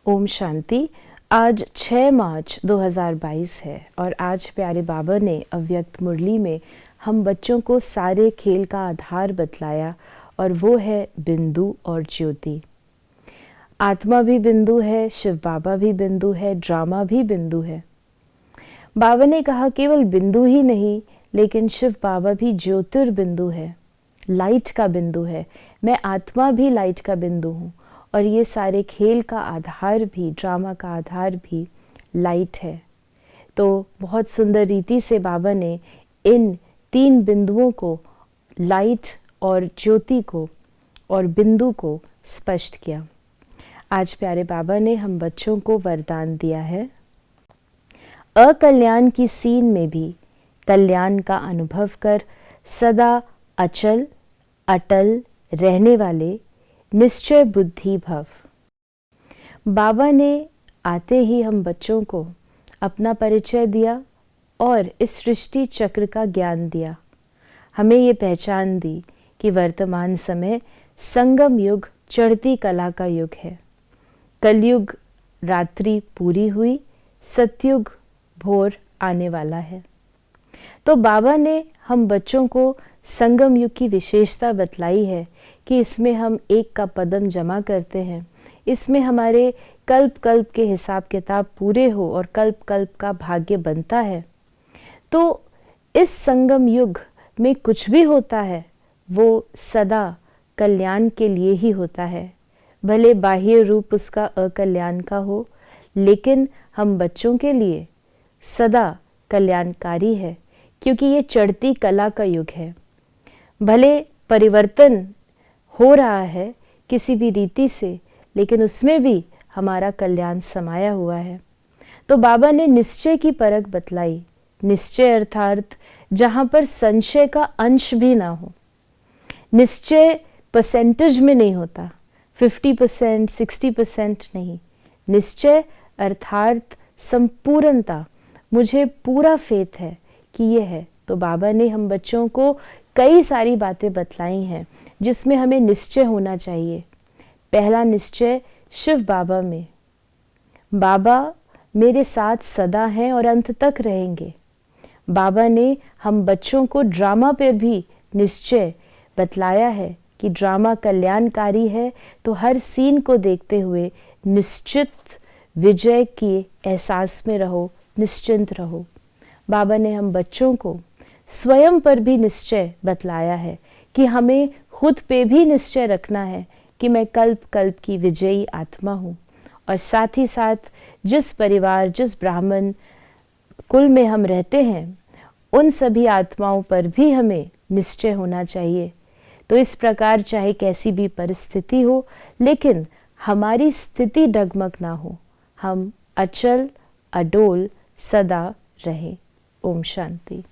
ओम शांति। आज 6 मार्च 2022 है और आज प्यारे बाबा ने अव्यक्त मुरली में हम बच्चों को सारे खेल का आधार बतलाया और वो है बिंदु और ज्योति। आत्मा भी बिंदु है, शिव बाबा भी बिंदु है, ड्रामा भी बिंदु है। बाबा ने कहा केवल बिंदु ही नहीं लेकिन शिव बाबा भी ज्योतिर्बिंदु है, लाइट का बिंदु है। मैं आत्मा भी लाइट का बिंदु हूँ और ये सारे खेल का आधार भी, ड्रामा का आधार भी लाइट है। तो बहुत सुंदर रीति से बाबा ने इन 3 बिंदुओं को, लाइट और ज्योति को और बिंदु को स्पष्ट किया। आज प्यारे बाबा ने हम बच्चों को वरदान दिया है, अकल्याण की सीन में भी कल्याण का अनुभव कर सदा अचल अटल रहने वाले निश्चय बुद्धि भव। बाबा ने आते ही हम बच्चों को अपना परिचय दिया और इस सृष्टि चक्र का ज्ञान दिया। हमें ये पहचान दी कि वर्तमान समय संगम युग, चढ़ती कला का युग है। कलयुग रात्रि पूरी हुई, सतयुग भोर आने वाला है। तो बाबा ने हम बच्चों को संगम युग की विशेषता बतलाई है कि इसमें हम एक का पदम जमा करते हैं, इसमें हमारे कल्प कल्प के हिसाब किताब पूरे हो और कल्प कल्प का भाग्य बनता है। तो इस संगम युग में कुछ भी होता है वो सदा कल्याण के लिए ही होता है, भले बाह्य रूप उसका अकल्याण का हो, लेकिन हम बच्चों के लिए सदा कल्याणकारी है क्योंकि ये चढ़ती कला का युग है। भले परिवर्तन हो रहा है किसी भी रीति से, लेकिन उसमें भी हमारा कल्याण समाया हुआ है। तो बाबा ने निश्चय की परख बतलाई। निश्चय अर्थात जहाँ पर संशय का अंश भी ना हो। निश्चय परसेंटेज में नहीं होता, 50%, 60% नहीं। निश्चय अर्थात संपूर्णता, मुझे पूरा फेथ है कि ये है। तो बाबा ने हम बच्चों को कई सारी बातें बतलाई हैं जिसमें हमें निश्चय होना चाहिए। पहला निश्चय शिव बाबा में, बाबा मेरे साथ सदा हैं और अंत तक रहेंगे। बाबा ने हम बच्चों को ड्रामा पर भी निश्चय बतलाया है कि ड्रामा कल्याणकारी है, तो हर सीन को देखते हुए निश्चित विजय के एहसास में रहो, निश्चिंत रहो। बाबा ने हम बच्चों को स्वयं पर भी निश्चय बतलाया है कि हमें खुद पे भी निश्चय रखना है कि मैं कल्प कल्प की विजयी आत्मा हूँ। और साथ ही साथ जिस परिवार, जिस ब्राह्मण कुल में हम रहते हैं, उन सभी आत्माओं पर भी हमें निश्चय होना चाहिए। तो इस प्रकार चाहे कैसी भी परिस्थिति हो, लेकिन हमारी स्थिति डगमग ना हो, हम अचल अडोल सदा रहें। ओम शांति।